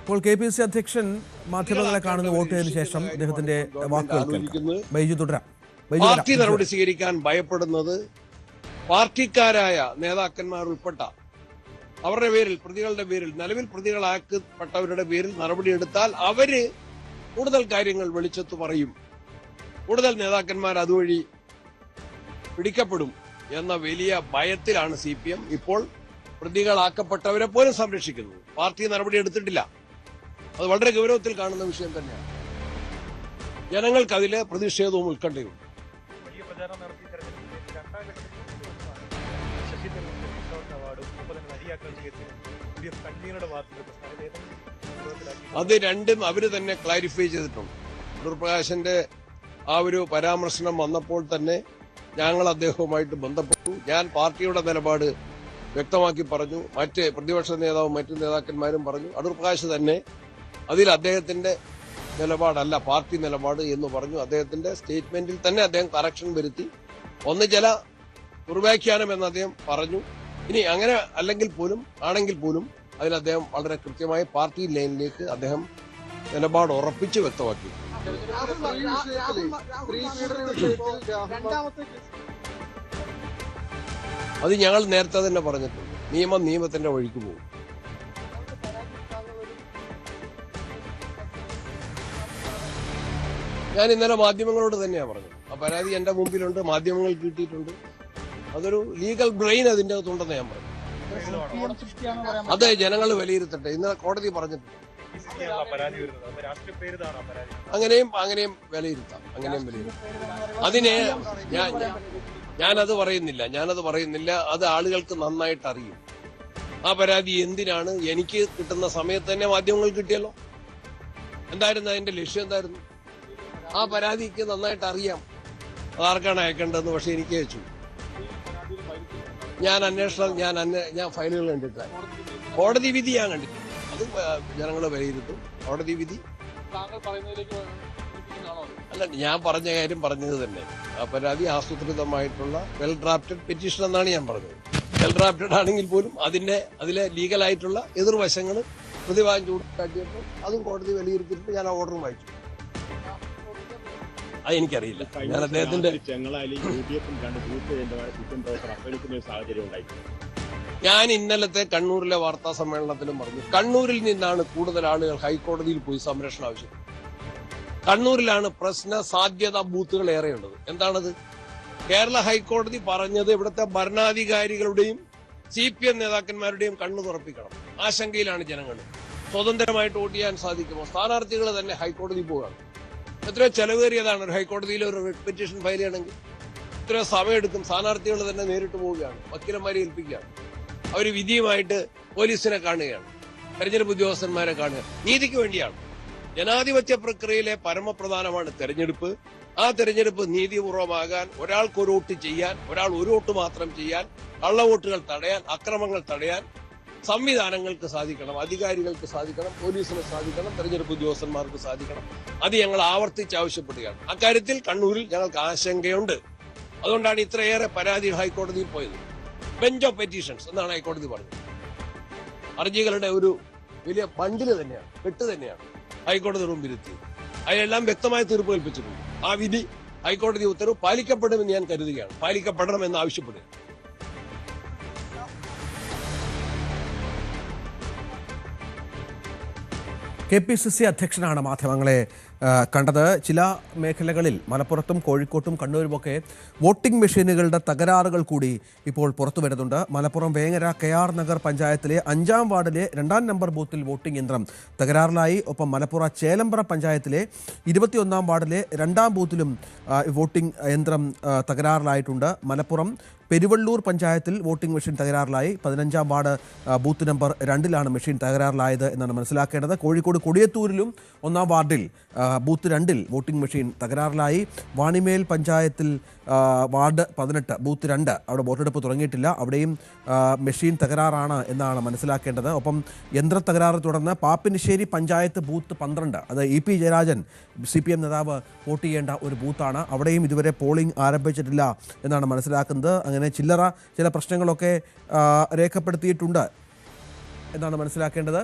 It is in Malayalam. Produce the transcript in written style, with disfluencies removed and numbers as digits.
ഇപ്പോൾ KPCC അധ്യക്ഷൻ മാധ്യമങ്ങളെ കാണുന്ന വോട്ട് ചെയ്തതിനു ശേഷം അദ്ദേഹത്തിന്റെ വാക്കുകൾ കേൾക്കാം. ബൈജു തുടരാം. പാർട്ടി നടപടി സ്വീകരിക്കാൻ ഭയപ്പെടുന്നത് പാർട്ടിക്കാരായ നേതാക്കന്മാർ ഉൾപ്പെട്ട അവരുടെ പേരിൽ പ്രതികളുടെ പേരിൽ നിലവിൽ പ്രതികളാക്കപ്പെട്ടവരുടെ പേരിൽ നടപടിയെടുത്താൽ അവര് കൂടുതൽ കാര്യങ്ങൾ വെളിച്ചത്ത് പറയും, കൂടുതൽ നേതാക്കന്മാർ അതുവഴി പിടിക്കപ്പെടും എന്ന വലിയ ഭയത്തിലാണ് CPM ഇപ്പോൾ പ്രതികളാക്കപ്പെട്ടവരെ പോലും സംരക്ഷിക്കുന്നത്. പാർട്ടി നടപടി എടുത്തിട്ടില്ല, അത് വളരെ ഗൗരവത്തിൽ കാണുന്ന വിഷയം തന്നെയാണ്. ജനങ്ങൾക്ക് അതിലെ പ്രതിഷേധവും ഉത്കണ്ഠയും. അത് രണ്ടും അവര് തന്നെ ക്ലാരിഫൈ ചെയ്തിട്ടുണ്ട്. പ്രകാശന്റെ ആ ഒരു പരാമർശനം വന്നപ്പോൾ തന്നെ ഞങ്ങൾ അദ്ദേഹവുമായിട്ട് ബന്ധപ്പെട്ടു. ഞാൻ പാർട്ടിയുടെ നിലപാട് വ്യക്തമാക്കി പറഞ്ഞു. മറ്റ് പ്രതിപക്ഷ നേതാവും മറ്റു നേതാക്കന്മാരും പറഞ്ഞു. അടൂർ പ്രകാശ് തന്നെ അതിൽ അദ്ദേഹത്തിന്റെ നിലപാടല്ല പാർട്ടി നിലപാട് എന്ന് പറഞ്ഞു. അദ്ദേഹത്തിന്റെ സ്റ്റേറ്റ്മെന്റിൽ തന്നെ അദ്ദേഹം കറക്ഷൻ വരുത്തി. ഒന്ന് ചില ദുർവ്യാഖ്യാനം എന്ന് അദ്ദേഹം പറഞ്ഞു. ഇനി അങ്ങനെ ആണെങ്കിൽ പോലും അതിൽ അദ്ദേഹം വളരെ കൃത്യമായി പാർട്ടി ലൈനിലേക്ക് അദ്ദേഹം നിലപാട് ഉറപ്പിച്ച് വ്യക്തമാക്കി. അത് ഞങ്ങൾ നേരത്തെ തന്നെ പറഞ്ഞിട്ടുണ്ട്. നിയമത്തിന്റെ വഴിക്ക് പോകും. ഞാൻ ഇന്നലെ മാധ്യമങ്ങളോട് തന്നെയാണ് പറഞ്ഞത്. ആ പരാതി എന്റെ മുമ്പിലുണ്ട്, മാധ്യമങ്ങൾ കിട്ടിയിട്ടുണ്ട്. അതൊരു ലീഗൽ ബ്രെയിൻ അതിന്റെ അകത്തുണ്ടെന്ന് ഞാൻ പറഞ്ഞു. അത് ജനങ്ങൾ വിലയിരുത്തട്ടെ. ഇന്നലെ കോടതി പറഞ്ഞിട്ടുണ്ട്. അങ്ങനെയും വിലയിരുത്താം. അതിനെ ഞാനത് പറയുന്നില്ല. അത് ആളുകൾക്ക് നന്നായിട്ട് അറിയും. ആ പരാതി എന്തിനാണ് എനിക്ക് കിട്ടുന്ന സമയത്ത് തന്നെ മാധ്യമങ്ങൾ കിട്ടിയല്ലോ. എന്തായിരുന്നു അതിന്റെ ലക്ഷ്യം? എന്തായിരുന്നു? ആ പരാതിക്ക് നന്നായിട്ട് അറിയാം അതാർക്കാണ് അയക്കേണ്ടതെന്ന്. പക്ഷെ എനിക്ക് അയച്ചു. ഞാൻ ഫയലുകൾ കണ്ടിട്ടില്ല. കോടതി വിധി ഞാൻ കണ്ടിട്ടില്ല. അത് ജനങ്ങൾ വിലയിരുത്തും. കോടതി വിധി അല്ല, ഞാൻ പറഞ്ഞ കാര്യം പറഞ്ഞത് തന്നെ. ആ പരാതി ആസൂത്രിതമായിട്ടുള്ള വെൽ ഡ്രാഫ്റ്റഡ് പെറ്റീഷൻ എന്നാണ് ഞാൻ പറഞ്ഞത്. വെൽ ഡ്രാഫ്റ്റഡ് ആണെങ്കിൽ പോലും അതിലെ ലീഗലായിട്ടുള്ള എതിർവശങ്ങൾ പ്രതിഭാഗം ചൂണ്ടിക്കാട്ടിയപ്പോൾ അതും കോടതി വിലയിരുത്തിയിട്ട് ഞാൻ ആ ഓർഡറും വായിച്ചു. അതെനിക്കറിയില്ല. ഞാൻ അദ്ദേഹത്തിന്റെ ഞാൻ ഇന്നലത്തെ കണ്ണൂരിലെ വാർത്താ സമ്മേളനത്തിലും പറഞ്ഞു, കണ്ണൂരിൽ നിന്നാണ് കൂടുതൽ ആളുകൾ ഹൈക്കോടതിയിൽ പോയി സംരക്ഷണം ആവശ്യപ്പെട്ടത്. കണ്ണൂരിലാണ് പ്രശ്ന സാധ്യത ബൂത്തുകൾ ഏറെയുള്ളത്. എന്താണത്? കേരള ഹൈക്കോടതി പറഞ്ഞത് ഇവിടുത്തെ ഭരണാധികാരികളുടെയും CPM നേതാക്കന്മാരുടെയും കണ്ണു തുറപ്പിക്കണം. ആശങ്കയിലാണ് ജനങ്ങൾ. സ്വതന്ത്രമായിട്ട് വോട്ട് ചെയ്യാൻ സാധിക്കുമോ? സ്ഥാനാർത്ഥികൾ തന്നെ ഹൈക്കോടതി പോവുകയാണ്. എത്രയോ ചെലവേറിയതാണ് ഒരു ഹൈക്കോടതിയിൽ ഒരു പെറ്റീഷൻ ഫയൽ ചെയ്യണമെങ്കിൽ. എത്രയോ സമയമെടുക്കും. സ്ഥാനാർത്ഥികൾ തന്നെ നേരിട്ട് പോവുകയാണ്, വക്കീലന്മാരെ ഏൽപ്പിക്കുകയാണ്. അവർ വിധിയുമായിട്ട് പോലീസിനെ കാണുകയാണ്, തെരഞ്ഞെടുപ്പ് ഉദ്യോഗസ്ഥന്മാരെ കാണുക. നീതിക്ക് വേണ്ടിയാണ്. ജനാധിപത്യ പ്രക്രിയയിലെ പരമപ്രധാനമാണ് തെരഞ്ഞെടുപ്പ്. ആ തെരഞ്ഞെടുപ്പ് നീതിപൂർവമാകാൻ, ഒരാൾക്ക് ഒരു വോട്ട് ചെയ്യാൻ, ഒരാൾ ഒരു വോട്ട് മാത്രം ചെയ്യാൻ, കള്ളവോട്ടുകൾ തടയാൻ, അക്രമങ്ങൾ തടയാൻ സംവിധാനങ്ങൾക്ക് സാധിക്കണം, അധികാരികൾക്ക് സാധിക്കണം, പോലീസിന് സാധിക്കണം, തെരഞ്ഞെടുപ്പ് ഉദ്യോഗസ്ഥന്മാർക്ക് സാധിക്കണം. അത് ഞങ്ങൾ ആവർത്തിച്ച് ആവശ്യപ്പെടുകയാണ്. അക്കാര്യത്തിൽ കണ്ണൂരിൽ ഞങ്ങൾക്ക് ആശങ്കയുണ്ട്. അതുകൊണ്ടാണ് ഇത്രയേറെ പരാതി ഹൈക്കോടതിയിൽ പോയത്. ബെഞ്ച് ഓഫ് പെറ്റീഷൻസ് എന്നാണ് ഹൈക്കോടതി പറഞ്ഞത്. ഹർജികളുടെ ഒരു വലിയ ബണ്ടില് തന്നെയാണ്, കെട്ട് തന്നെയാണ് ഹൈക്കോടതി മുമ്പിലെത്തിയത്. അതിലെല്ലാം വ്യക്തമായ തീർപ്പ് കൽപ്പിച്ചിട്ടുണ്ട്. ആ വിധി, ഹൈക്കോടതി ഉത്തരവ് പാലിക്കപ്പെടുമെന്ന് ഞാൻ കരുതുകയാണ്. പാലിക്കപ്പെടണമെന്ന് ആവശ്യപ്പെടുക. KPCC അധ്യക്ഷനാണ് മാധ്യമങ്ങളെ കണ്ടത്. ചില മേഖലകളിൽ മലപ്പുറത്തും കോഴിക്കോട്ടും കണ്ണൂരുമൊക്കെ വോട്ടിംഗ് മെഷീനുകളുടെ തകരാറുകൾ കൂടി ഇപ്പോൾ പുറത്തു വരുന്നുണ്ട്. മലപ്പുറം വേങ്ങര KR നഗർ പഞ്ചായത്തിലെ 5-ാം വാർഡിലെ 2-ാം നമ്പർ ബൂത്തിൽ വോട്ടിംഗ് യന്ത്രം തകരാറിലായി. ഒപ്പം മലപ്പുറം ചേലമ്പ്ര പഞ്ചായത്തിലെ 21-ാം വാർഡിലെ 2-ാം ബൂത്തിലും വോട്ടിംഗ് യന്ത്രം തകരാറിലായിട്ടുണ്ട്. മലപ്പുറം പെരുവള്ളൂർ പഞ്ചായത്തിൽ വോട്ടിംഗ് മെഷീൻ തകരാറിലായി. 15-ാം വാർഡ് ബൂത്ത് നമ്പർ 2-ലാണ് മെഷീൻ തകരാറിലായത് എന്നാണ് മനസ്സിലാക്കേണ്ടത്. കോഴിക്കോട് കൊടിയത്തൂരിലും 1-ാം വാർഡിൽ ബൂത്ത് 2-ൽ വോട്ടിംഗ് മെഷീൻ തകരാറിലായി. വാണിമേൽ പഞ്ചായത്തിൽ വാർഡ് 18 ബൂത്ത് 2 അവിടെ വോട്ടെടുപ്പ് തുടങ്ങിയിട്ടില്ല. അവിടെയും മെഷീൻ തകരാറാണ് എന്നാണ് മനസ്സിലാക്കേണ്ടത്. ഒപ്പം യന്ത്ര തകരാറ് തുടർന്ന് പാപ്പിനിശ്ശേരി പഞ്ചായത്ത് ബൂത്ത് 12, അത് EP ജയരാജൻ CPM നേതാവ് വോട്ട് ചെയ്യേണ്ട ഒരു ബൂത്താണ്. അവിടെയും ഇതുവരെ പോളിംഗ് ആരംഭിച്ചിട്ടില്ല എന്നാണ് മനസ്സിലാക്കുന്നത്. അങ്ങനെ ചില പ്രശ്നങ്ങളൊക്കെ രേഖപ്പെടുത്തിയിട്ടുണ്ട് എന്നാണ് മനസ്സിലാക്കേണ്ടത്.